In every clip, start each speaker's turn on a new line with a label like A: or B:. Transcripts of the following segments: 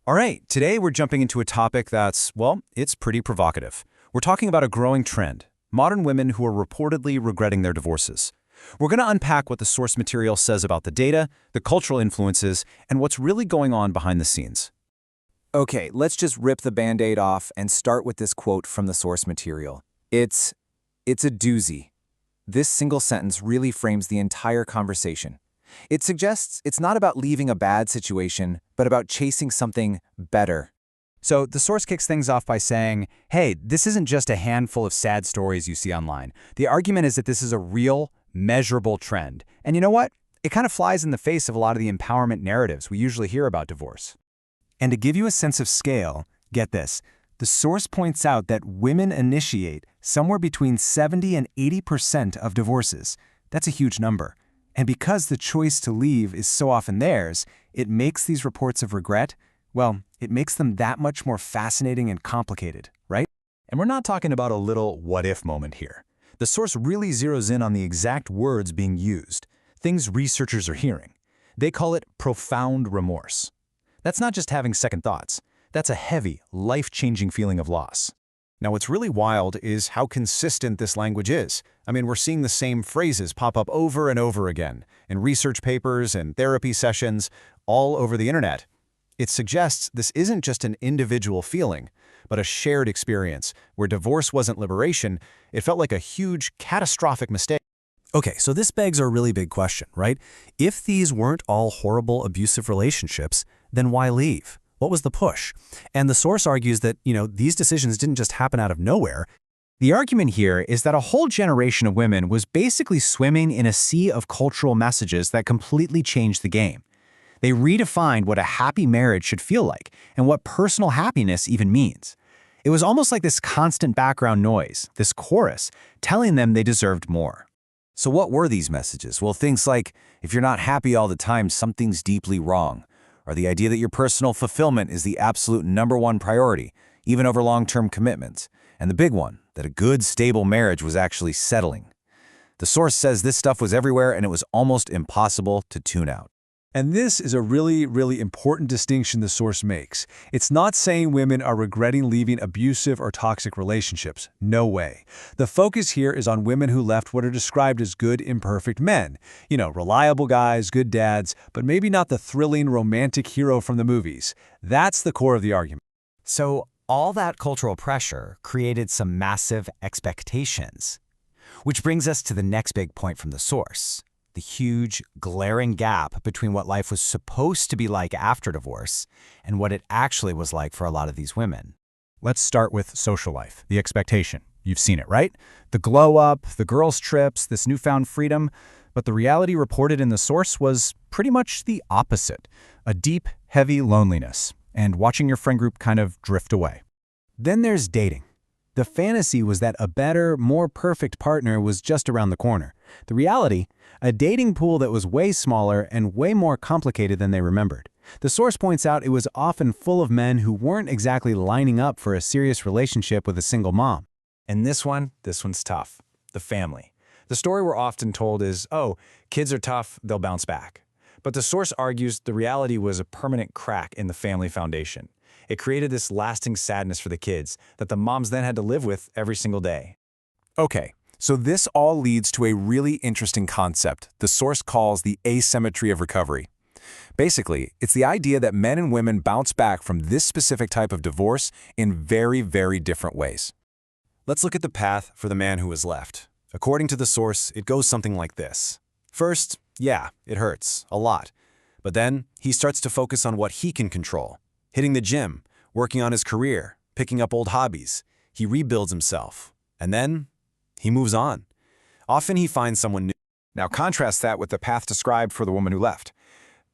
A: All right, today we're jumping into a topic that's, well, it's pretty provocative. We're talking about a growing trend, modern women who are reportedly regretting their divorces. We're going to unpack what the source material says about the data, the cultural influences, and what's really going on behind the scenes.
B: Okay, let's just rip the Band-Aid off and start with this quote from the source material. It's a doozy. This single sentence really frames the entire conversation. It suggests it's not about leaving a bad situation, but about chasing something better.
C: So the source kicks things off by saying, hey, this isn't just a handful of sad stories you see online. The argument is that this is a real, measurable trend. And you know what? It kind of flies in the face of a lot of the empowerment narratives we usually hear about divorce. And to give you a sense of scale, get this. The source points out that women initiate somewhere between 70 and 80% of divorces. That's a huge number. And because the choice to leave is so often theirs, it makes these reports of regret, well, it makes them that much more fascinating and complicated, right?
A: And we're not talking about a little what-if moment here. The source really zeroes in on the exact words being used, things researchers are hearing. They call it profound remorse. That's not just having second thoughts. That's a heavy, life-changing feeling of loss. Now, what's really wild is how consistent this language is. I mean, we're seeing the same phrases pop up over and over again in research papers and therapy sessions all over the internet. It suggests this isn't just an individual feeling, but a shared experience where divorce wasn't liberation, it felt like a huge, catastrophic mistake.
D: Okay, so this begs a really big question, right? If these weren't all horrible, abusive relationships, then why leave? What was the push? And the source argues that, these decisions didn't just happen out of nowhere.
C: The argument here is that a whole generation of women was basically swimming in a sea of cultural messages that completely changed the game. They redefined what a happy marriage should feel like and what personal happiness even means. It was almost like this constant background noise, this chorus, telling them they deserved more.
B: So what were these messages? Well, things like, if you're not happy all the time, something's deeply wrong. Or the idea that your personal fulfillment is the absolute #1 priority, even over long-term commitments. And the big one, that a good, stable marriage was actually settling. The source says this stuff was everywhere and it was almost impossible to tune out.
E: And this is a really, really important distinction the source makes. It's not saying women are regretting leaving abusive or toxic relationships. No way. The focus here is on women who left what are described as good, imperfect men. Reliable guys, good dads, but maybe not the thrilling, romantic hero from the movies. That's the core of the argument.
C: So all that cultural pressure created some massive expectations. Which brings us to the next big point from the source. The huge, glaring gap between what life was supposed to be like after divorce and what it actually was like for a lot of these women.
A: Let's start with social life, the expectation. You've seen it, right? The glow up, the girls' trips, this newfound freedom. But the reality reported in the source was pretty much the opposite. A deep, heavy loneliness, and watching your friend group kind of drift away.
C: Then there's dating. The fantasy was that a better, more perfect partner was just around the corner. The reality, a dating pool that was way smaller and way more complicated than they remembered. The source points out it was often full of men who weren't exactly lining up for a serious relationship with a single mom.
B: And this one's tough. The family. The story we're often told is, oh, kids are tough, they'll bounce back. But the source argues the reality was a permanent crack in the family foundation. It created this lasting sadness for the kids that the moms then had to live with every single day.
D: Okay, so this all leads to a really interesting concept the source calls the asymmetry of recovery. Basically, it's the idea that men and women bounce back from this specific type of divorce in very, very different ways. Let's look at the path for the man who was left. According to the source, it goes something like this. First, yeah, it hurts, a lot. But then, he starts to focus on what he can control. Hitting the gym, working on his career, picking up old hobbies. He rebuilds himself. And then, he moves on. Often he finds someone new. Now contrast that with the path described for the woman who left.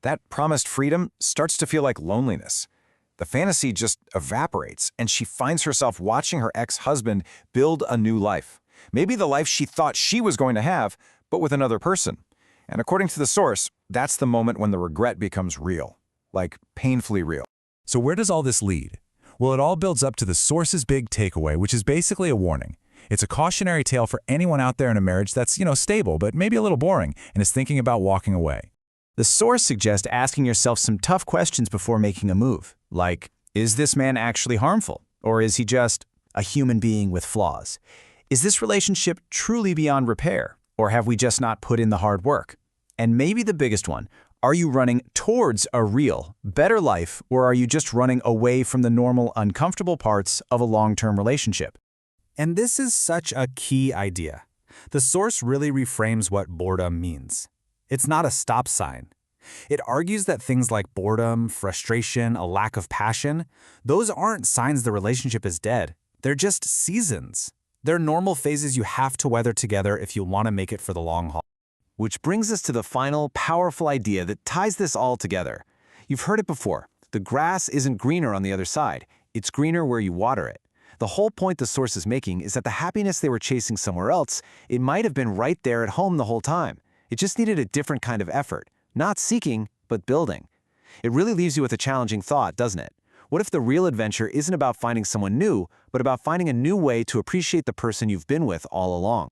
D: That promised freedom starts to feel like loneliness. The fantasy just evaporates, and she finds herself watching her ex-husband build a new life. Maybe the life she thought she was going to have, but with another person. And according to the source, that's the moment when the regret becomes real. Like, painfully real.
A: So where does all this lead? Well, it all builds up to the source's big takeaway, which is basically a warning. It's a cautionary tale for anyone out there in a marriage that's, stable, but maybe a little boring, and is thinking about walking away. The source suggests asking yourself some tough questions before making a move, like, is this man actually harmful? Or is he just a human being with flaws? Is this relationship truly beyond repair? Or have we just not put in the hard work? And maybe the biggest one, are you running towards a real, better life, or are you just running away from the normal, uncomfortable parts of a long-term relationship?
F: And this is such a key idea. The source really reframes what boredom means. It's not a stop sign. It argues that things like boredom, frustration, a lack of passion, those aren't signs the relationship is dead. They're just seasons. They're normal phases you have to weather together if you want to make it for the long haul.
B: Which brings us to the final, powerful idea that ties this all together. You've heard it before. The grass isn't greener on the other side. It's greener where you water it. The whole point the source is making is that the happiness they were chasing somewhere else, it might have been right there at home the whole time. It just needed a different kind of effort. Not seeking, but building. It really leaves you with a challenging thought, doesn't it? What if the real adventure isn't about finding someone new, but about finding a new way to appreciate the person you've been with all along?